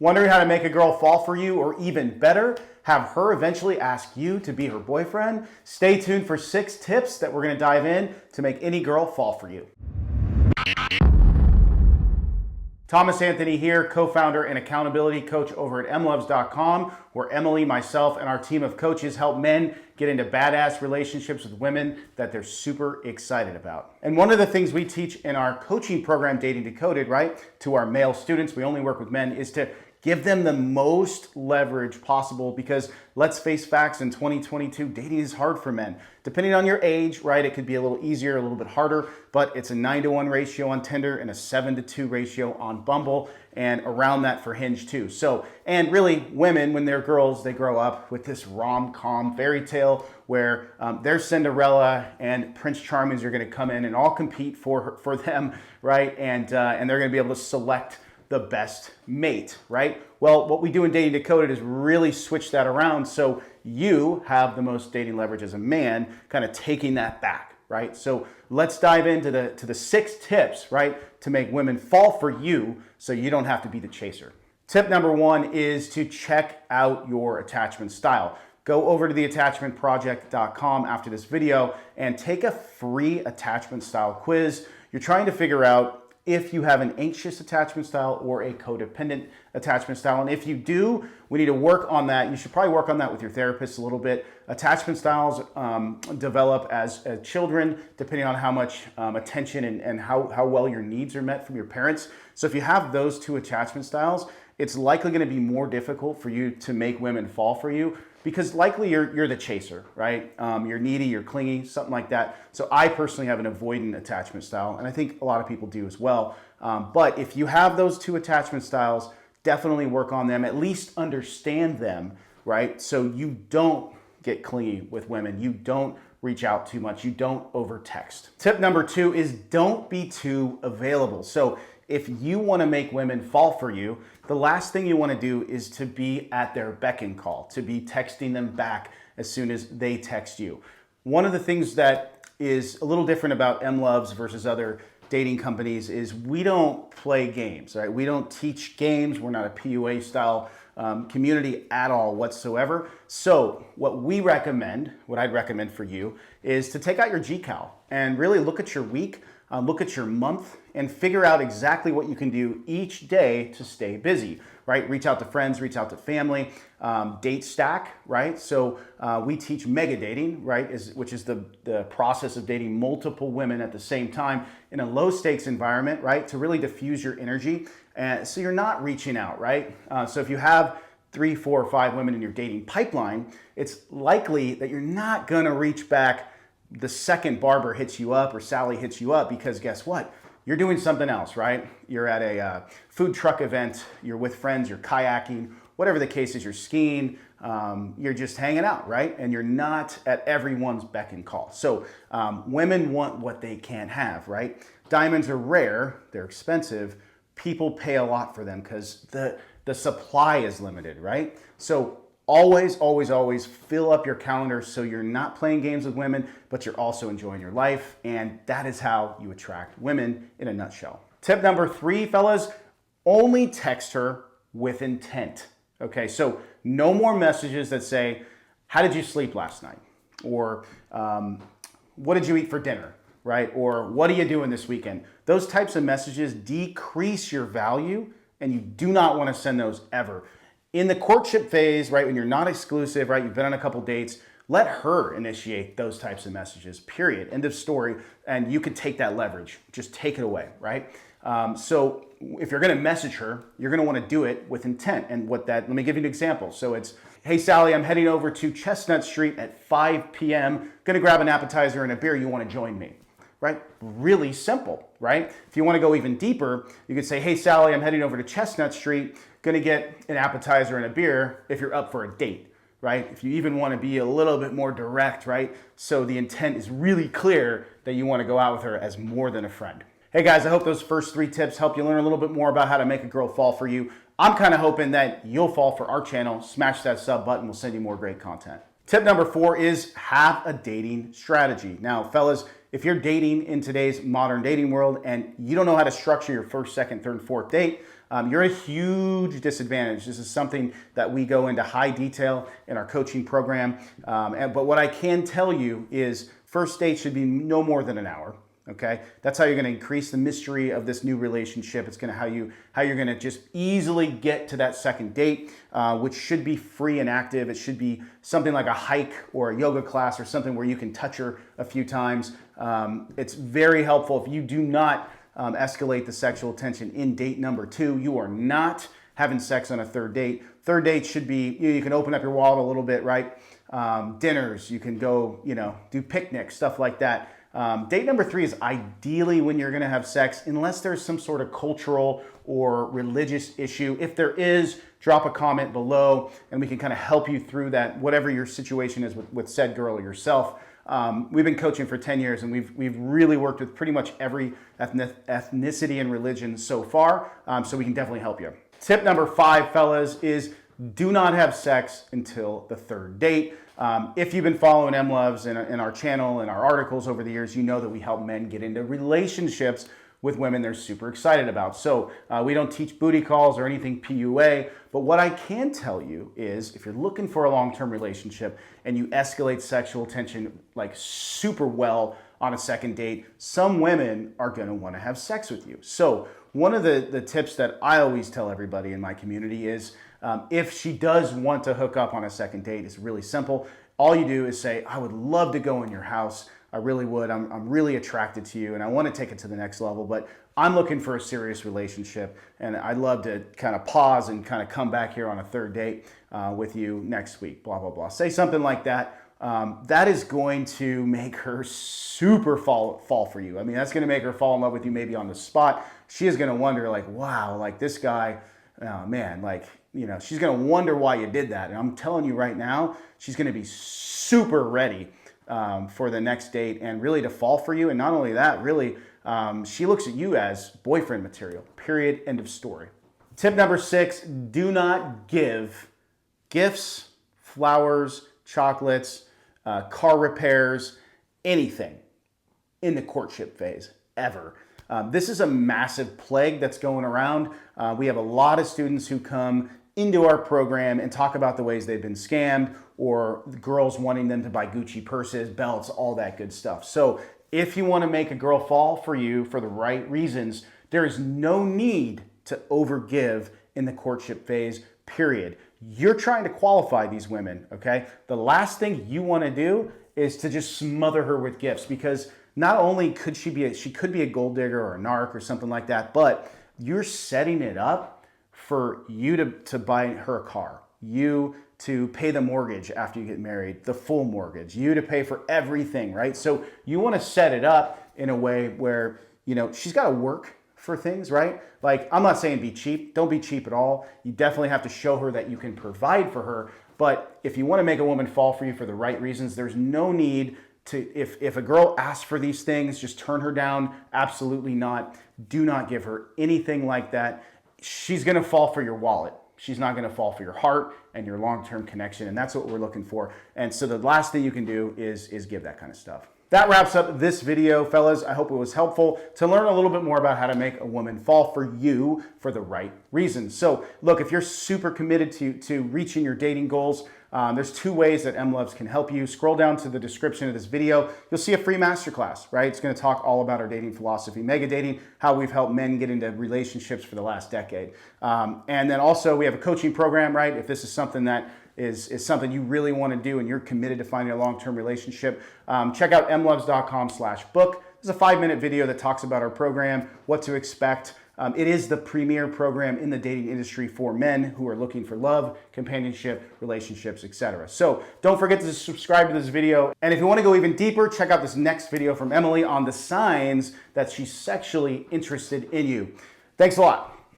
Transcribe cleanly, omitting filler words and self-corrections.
Wondering how to make a girl fall for you, or even better, have her eventually ask you to be her boyfriend? Stay tuned for 6 tips that we're going to dive in to make any girl fall for you. Thomas Anthony here, co-founder and accountability coach over at emlovz.com, where Emily, myself, and our team of coaches help men get into badass relationships with women that they're super excited about. And one of the things we teach in our coaching program, Dating Decoded, right, to our male students, we only work with men, is to give them the most leverage possible, because let's face facts, in 2022, dating is hard for men. Depending on your age, right, it could be a little easier, a little bit harder, but it's a 9-to-1 ratio on Tinder and a 7-to-2 ratio on Bumble, and around that for Hinge too. So, and really, women, when they're girls, they grow up with this rom-com fairy tale where their Cinderella and Prince Charmings are gonna come in and all compete for them, right? And they're gonna be able to select the best mate, right? Well, what we do in Dating Decoded is really switch that around so you have the most dating leverage as a man, kind of taking that back, right? So let's dive into the 6 tips, right, to make women fall for you so you don't have to be the chaser. Tip number 1 is to check out your attachment style. Go over to theattachmentproject.com after this video and take a free attachment style quiz. You're trying to figure out if you have an anxious attachment style or a codependent attachment style. And if you do, we need to work on that. You should probably work on that with your therapist a little bit. Attachment styles develop as children, depending on how much attention and how well your needs are met from your parents. So if you have those 2 attachment styles, it's likely going to be more difficult for you to make women fall for you, because likely you're the chaser, right? You're needy, you're clingy, something like that. So I personally have an avoidant attachment style, and I think a lot of people do as well. But if you have those 2 attachment styles, definitely work on them, at least understand them, right? So you don't get clingy with women, you don't reach out too much, you don't over text. Tip number 2 is don't be too available. So if you want to make women fall for you, the last thing you want to do is to be at their beck and call, to be texting them back as soon as they text you. One of the things that is a little different about Emlovz versus other dating companies is we don't play games, right? We don't teach games. We're not a PUA style community at all whatsoever. So what we recommend, what I'd recommend for you, is to take out your GCal and really look at your week, look at your month, and figure out exactly what you can do each day to stay busy, right? Reach out to friends, reach out to family, date stack, right? So we teach mega dating, right? Which is the process of dating multiple women at the same time in a low stakes environment, right? To really diffuse your energy. So you're not reaching out, right? So if you have 3, 4, or 5 women in your dating pipeline, it's likely that you're not gonna reach back the second Barbara hits you up or Sally hits you up, because guess what? You're doing something else, right? You're at a food truck event, you're with friends, you're kayaking, whatever the case is, you're skiing, you're just hanging out, right? And you're not at everyone's beck and call. So women want what they can't have, right? Diamonds are rare, they're expensive, people pay a lot for them because the supply is limited, right? So always, always, always fill up your calendar so you're not playing games with women, but you're also enjoying your life. And that is how you attract women in a nutshell. Tip number 3, fellas, only text her with intent. Okay, so no more messages that say, how did you sleep last night? Or what did you eat for dinner, right? Or what are you doing this weekend? Those types of messages decrease your value, and you do not want to send those ever. In the courtship phase, right, when you're not exclusive, right, you've been on a couple dates, let her initiate those types of messages, period, end of story, and you can take that leverage, just take it away, right? So if you're gonna message her, you're gonna wanna do it with intent, and let me give you an example. So it's, hey Sally, I'm heading over to Chestnut Street at 5 p.m., gonna grab an appetizer and a beer, you wanna join me? Right? Really simple, right? If you want to go even deeper, you could say, hey Sally, I'm heading over to Chestnut Street, gonna get an appetizer and a beer if you're up for a date, right? If you even want to be a little bit more direct, right? So the intent is really clear that you want to go out with her as more than a friend. Hey guys, I hope those first 3 tips help you learn a little bit more about how to make a girl fall for you. I'm kind of hoping that you'll fall for our channel. Smash that sub button, we'll send you more great content. Tip number 4 is have a dating strategy. Now, fellas, if you're dating in today's modern dating world and you don't know how to structure your first, second, third, fourth date, you're a huge disadvantage. This is something that we go into high detail in our coaching program. But what I can tell you is first date should be no more than an hour. Okay, that's how you're going to increase the mystery of this new relationship. It's going to how you're going to just easily get to that second date, which should be free and active. It should be something like a hike or a yoga class or something where you can touch her a few times. It's very helpful if you do not escalate the sexual tension in date number 2. You are not having sex on a third date. Third date should be, you can open up your wallet a little bit, right? Dinners, you can go, do picnics, stuff like that. Date number 3 is ideally when you're going to have sex, unless there's some sort of cultural or religious issue. If there is, drop a comment below and we can kind of help you through that, whatever your situation is with said girl or yourself. We've been coaching for 10 years and we've really worked with pretty much every ethnicity and religion so far, so we can definitely help you. Tip number 5, fellas, is do not have sex until the third date. If you've been following Emlovz in our channel and our articles over the years, you know that we help men get into relationships with women they're super excited about. So we don't teach booty calls or anything PUA, but what I can tell you is if you're looking for a long-term relationship and you escalate sexual tension like super well on a second date, some women are gonna wanna have sex with you. So one of the tips that I always tell everybody in my community is if she does want to hook up on a second date, it's really simple. All you do is say, I would love to go in your house. I really would. I'm really attracted to you and I want to take it to the next level, but I'm looking for a serious relationship and I'd love to kind of pause and kind of come back here on a third date with you next week, blah, blah, blah. Say something like that. That is going to make her super fall for you. I mean, that's going to make her fall in love with you maybe on the spot. She is going to wonder like, wow, like this guy, oh man, like, she's going to wonder why you did that. And I'm telling you right now, she's going to be super ready for the next date and really to fall for you. And not only that, really, she looks at you as boyfriend material, period, end of story. Tip number 6, do not give gifts, flowers, chocolates, car repairs, anything in the courtship phase, ever. This is a massive plague that's going around. We have a lot of students who come into our program and talk about the ways they've been scammed or girls wanting them to buy Gucci purses, belts, all that good stuff. So if you want to make a girl fall for you for the right reasons, there is no need to overgive in the courtship phase, period. You're trying to qualify these women, okay? The last thing you want to do is to just smother her with gifts, because not only could she could be a gold digger or a narc or something like that, but you're setting it up for you to buy her a car, you to pay the mortgage after you get married, the full mortgage, you to pay for everything, right? So you want to set it up in a way where, she's got to work for things, right? Like, I'm not saying be cheap. Don't be cheap at all. You definitely have to show her that you can provide for her. But if you want to make a woman fall for you for the right reasons, there's no need to, if a girl asks for these things, just turn her down. Absolutely not. Do not give her anything like that. She's going to fall for your wallet. She's not going to fall for your heart and your long-term connection. And that's what we're looking for. And so the last thing you can do is give that kind of stuff. That wraps up this video, fellas. I hope it was helpful to learn a little bit more about how to make a woman fall for you for the right reasons. So look, if you're super committed to reaching your dating goals, there's 2 ways that Emlovz can help you. Scroll down to the description of this video. You'll see a free masterclass, right? It's going to talk all about our dating philosophy, mega dating, how we've helped men get into relationships for the last decade. And then also we have a coaching program, right? If this is something that is something you really want to do and you're committed to finding a long-term relationship, check out emlovz.com/book. There's a 5-minute video that talks about our program, what to expect. It is the premier program in the dating industry for men who are looking for love, companionship, relationships, etc. So don't forget to subscribe to this video. And if you want to go even deeper, check out this next video from Emyli on the signs that she's sexually interested in you. Thanks a lot.